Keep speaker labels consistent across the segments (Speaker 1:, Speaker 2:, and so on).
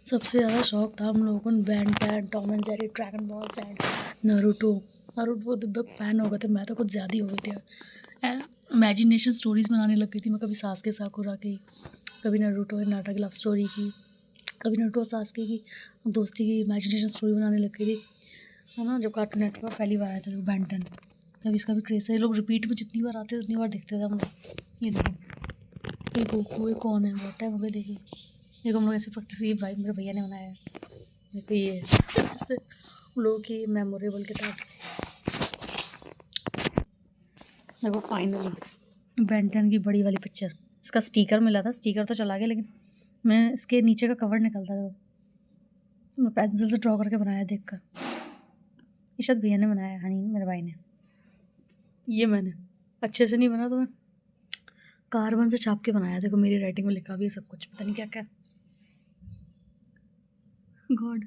Speaker 1: सबसे ज़्यादा शौक था हम लोगों को Ben 10, Tom and Jerry, dragon balls and Naruto. Naruto तो बिग फैन हो गए थे, मैं तो कुछ ज़्यादा ही हो गई थी। इमेजिनेशन स्टोरीज़ बनाने लग गई थी मैं, कभी सासुके साकुरा की, कभी नारुतो हिनाटा की लव स्टोरी की, कभी नारुतो सासुके की दोस्ती की इमेजिनेशन स्टोरी बनाने लग गई थी, है ना। जब कार्टून नेटवर्क पहली बार आया था तो बेन 10, तब इसका भी क्रेज़ है। ये लोग रिपीट में जितनी बार आते थे उतनी बार देखते थे हम लोग। ये देखो ये गोकू, ये कौन है, बहुत टाइम हो गया देखे। देखो हम लोग ऐसे प्रैक्टिस, ये भाई मेरे भैया ने बनाया है। देखो ये ऐसे हम लोगों की मेमोरेबल किताब। देखो फाइनली बेन 10 की बड़ी वाली पिक्चर, इसका स्टिकर मिला था, स्टिकर तो चला गया, लेकिन मैं इसके नीचे का कवर निकलता था, मैं पेंसिल से ड्रॉ करके बनाया देख कर। ये शायद भैया ने बनाया, हनी मेरे भाई ने। ये मैंने अच्छे से नहीं बना तो मैं कार्बन से छाप के बनाया। देखो मेरी राइटिंग में लिखा भी है सब कुछ, पता नहीं क्या क्या, गॉड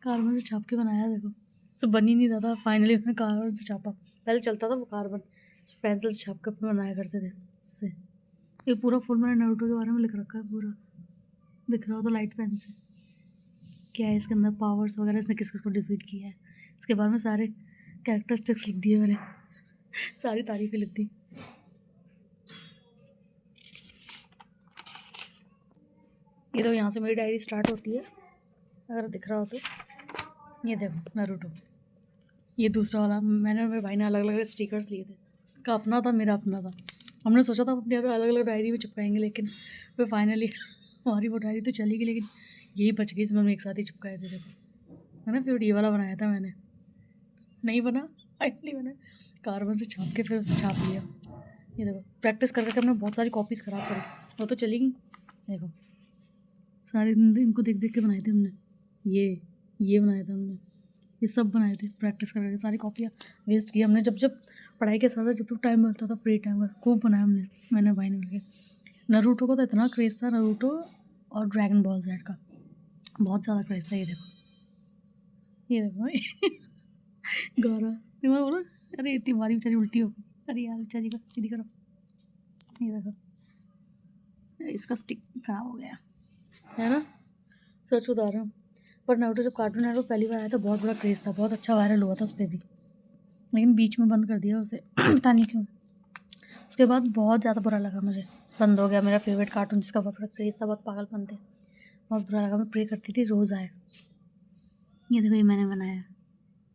Speaker 1: कार्बन से छाप के बनाया। देखो सब बन ही नहीं रहा था, फाइनली मैंने कार्बन से छापा। पहले चलता था वो कार्बन, पेंसिल से छाप के अपने बनाया करते थे इससे। ये पूरा फुल मैंने नारुतो के बारे में लिख रखा है पूरा, दिख रहा हो तो लाइट पेन से। क्या है इसके अंदर, पावर्स वगैरह, इसने किस किस को डिफीट किया है, इसके बारे में सारे कैरेक्टरिस्टिक्स लिख दिए मैंने, सारी तारीफें लिख दी। ये तो यहाँ से मेरी डायरी स्टार्ट होती है, अगर दिख रहा हो तो। ये देखो नारुतो, ये दूसरा वाला मैंने और मेरे भाई ने अलग अलग स्टिकर्स लिए थे, इसका अपना था मेरा अपना था। हमने सोचा था अपने अलग अलग डायरी में चिपकाएंगे, लेकिन फिर फाइनली हमारी वो डायरी तो चली गई, लेकिन यही बच गई, इसमें हमने एक साथ ही चिपकाए थे। देखो है ना, फिर ये वाला बनाया था मैंने, नहीं बना फाइनली मैंने कार्बन से छाप के फिर उसे छाप लिया। ये देखो प्रैक्टिस कर करके हमने बहुत सारी कॉपीज़ ख़राब करी, वो तो चली गई। देखो सारे इनको देख देख के बनाए थे हमने, ये बनाया था हमने, ये सब बनाए थे प्रैक्टिस करके। सारी कॉपियाँ वेस्ट की हमने, जब जब पढ़ाई के साथ जब टाइम मिलता था, फ्री टाइम में खूब बनाया हमने, मैंने भाई ने मिलके। नारुतो का तो इतना क्रेज़ था, नारुतो और ड्रैगन बॉल ज़ेड का बहुत ज़्यादा क्रेज़ था। ये देखो ये देखो गौरा मैं बोला, अरे तुम्हारी बेचारी उल्टी हो, अरे यार बेचारी को सीधी करो। ये देखो इसका स्टिक खराब हो गया है ना, सच बता रहा हूँ। पर नारुतो जब कार्टून नेटवर्क पहली बार आया था बहुत बड़ा क्रेज़ था, बहुत अच्छा वायरल हुआ था उस पर भी, लेकिन बीच में बंद कर दिया उसे पता नहीं क्यों। उसके बाद बहुत ज़्यादा बुरा लगा मुझे, बंद हो गया मेरा फेवरेट कार्टून जिसका बहुत बड़ा क्रेज़ था, बहुत पागलपन थे, बहुत बुरा लगा। मैं प्रे करती थी रोज़ आए। ये देखो ये मैंने बनाया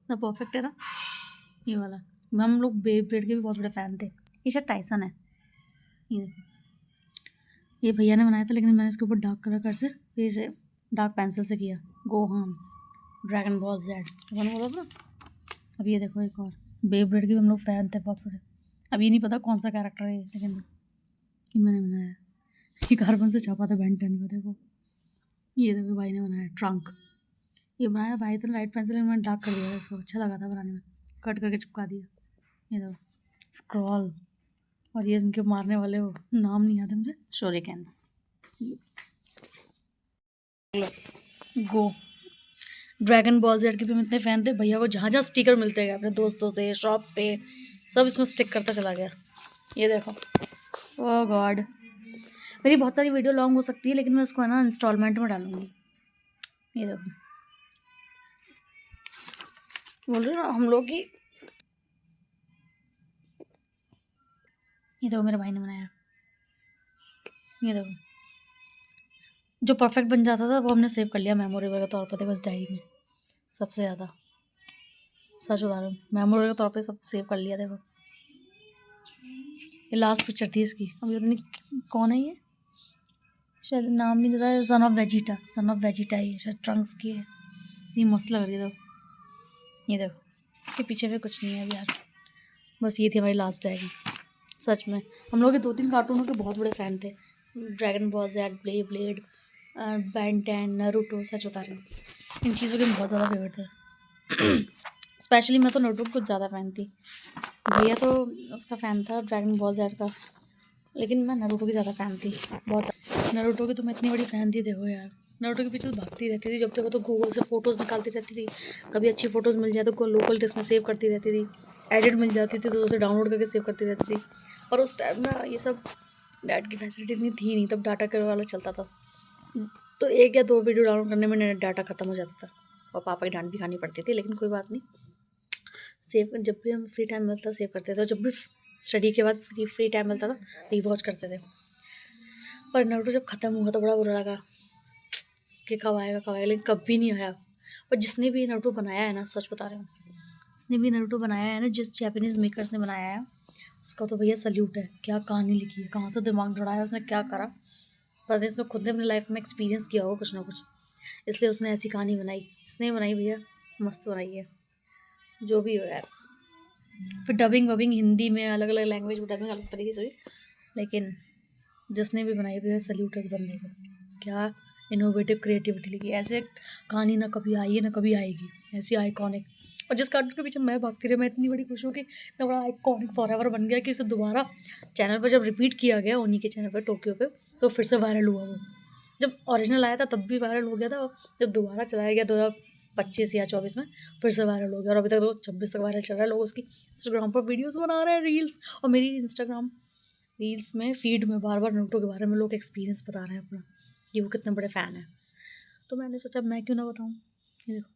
Speaker 1: ना, परफेक्ट है ना ये वाला। हम लोग बेब्लेड के भी बहुत बड़े फ़ैन थे। ये शायद टाइसन है। ये देखो ये भैया ने बनाया था, लेकिन मैंने इसके ऊपर डार्क कलर से फिर से डार्क पेंसिल से किया। गोहान, ड्रैगन बॉल ज़ेड मैंने बोला था ना। अब ये देखो एक और, बेब्लेड के भी हम लोग फ़ैन थे बहुत बड़े। अब ये नहीं पता कौन सा कैरेक्टर है, लेकिन ये मैंने बनाया। ये कार्बन से छापा था बेन 10 का। देखो ये देखो भाई ने बनाया ट्रंक, ये बनाया भाई तो लाइट पेंसिल मैंने डार्क कर दिया था इसको, अच्छा लगा था बनाने में, कट करके चिपका दिया। ये देखो स्क्रॉल, और ये इनके मारने वाले हो, नाम नहीं याद है मुझे, शोरिकेन्स। गो ड्रैगन बॉल जेड के भी हम इतने फ़ैन थे, भैया को जहाँ जहाँ स्टिकर मिलते गए अपने दोस्तों से, शॉप पे, सब इसमें स्टिक करता चला गया। ये देखो ओह गॉड, मेरी बहुत सारी वीडियो लॉन्ग हो सकती है, लेकिन मैं उसको है ना इंस्टॉलमेंट में डालूंगी। ये देखो बोल रही हूँ ना हम लोग की। ये देखो मेरे भाई ने बनाया। ये देखो जो परफेक्ट बन जाता था वो हमने सेव कर लिया मेमोरेबल के तौर पर। देखो इस डायरी में सबसे ज़्यादा, सच बता रहा हूँ, मेमोरेबल के तौर पे सब सेव कर लिया। देखो ये लास्ट पिक्चर थी इसकी, अब ये नहीं कौन है, ये शायद नाम नहीं पता है, son of Vegeta, son of Vegeta ये शायद ट्रंक्स की है। ये मस्त लग रही है। देखो ये देखो इसके पीछे भी कुछ नहीं है अब यार, बस ये थी हमारी लास्ट डायरी। सच में हम लोग के 2-3 कार्टूनों के बहुत बड़े फ़ैन थे, Dragon Ball Z, Blade, Ben 10, Naruto, सच बता रही हूँ, इन चीज़ों के बहुत ज़्यादा फेवरेट थे। स्पेशली मैं तो नारुतो की कुछ ज़्यादा फ़ैन थी, भैया तो उसका फ़ैन था ड्रैगन बॉल ज़ेड का, लेकिन मैं नारुतो की ज़्यादा फ़ैन थी बहुत। नारुतो की तो मैं इतनी बड़ी फ़ैन थी, देखो यार नारुतो के पीछे तो भागती रहती थी, जब देखो तो गूगल से फ़ोटोज़ निकालती रहती थी, कभी अच्छी फ़ोटोज़ मिल जाए तो लोकल डिस्क में सेव करती रहती थी, एडिट मिल जाती थी तो उसे डाउनलोड करके सेव करती रहती थी। और उस टाइम ना ये सब नेट की फैसिलिटी इतनी थी नहीं, तब डाटा के वाला चलता था, तो 1 या 2 वीडियो डाउनलोड करने में नेट डाटा ख़त्म हो जाता था और पापा की डांट भी खानी पड़ती थी, लेकिन कोई बात नहीं, सेव जब भी हम फ्री टाइम मिलता सेव करते थे, और जब भी स्टडी के बाद फ्री टाइम मिलता था रीवॉच करते थे। पर नारुतो जब ख़त्म हुआ तो बड़ा बुरा लगा कि कब आएगा, लेकिन कभी नहीं आया। पर जिसने भी नारुतो बनाया है ना, सच बता रही हूँ, जिसने भी नारुतो बनाया है ना, जिस जापानीज़ मेकर्स ने बनाया है, उसका तो भैया सल्यूट है। क्या कहानी लिखी है, कहाँ से दिमाग दौड़ाया उसने, क्या करा पता नहीं। उसने खुद ने अपनी लाइफ में एक्सपीरियंस किया होगा कुछ ना कुछ, इसलिए उसने ऐसी कहानी बनाई। इसने बनाई भैया, मस्त बनाई है, जो भी हो यार। फिर डबिंग वबिंग हिंदी में, अलग अलग लैंग्वेज में डबिंग अलग तरीके से हुई, लेकिन जिसने भी बनाई भैया सल्यूट है उस बंदे को। क्या इनोवेटिव क्रिएटिविटी लिखी, ऐसे कहानी ना कभी आई है ना कभी आएगी, ऐसी आइकॉनिक। और जिस कार्टून के पीछे मैं भागती रही, मैं इतनी बड़ी खुश हूँ कि इतना बड़ा आइकॉनिक फॉरएवर बन गया कि उसे दोबारा चैनल पर जब रिपीट किया गया, उन्हीं के चैनल पर टोक्यो पे, तो फिर से वायरल हुआ वो। जब ओरिजिनल आया था तब भी वायरल हो गया था, जब दोबारा चलाया गया 2025 या 24 में, फिर से वायरल हो गया। और अभी तक तो 26 तक वायरल चल रहा है। लोग उसकी इंस्टाग्राम पर वीडियोज़ बना रहे हैं, रील्स। और मेरी इंस्टाग्राम रील्स में फीड में बार बार नारुतो के बारे में लोग एक्सपीरियंस बता रहे हैं अपना, कि वो कितने बड़े फ़ैन हैं। तो मैंने सोचा मैं क्यों ना बताऊँ। ये देखो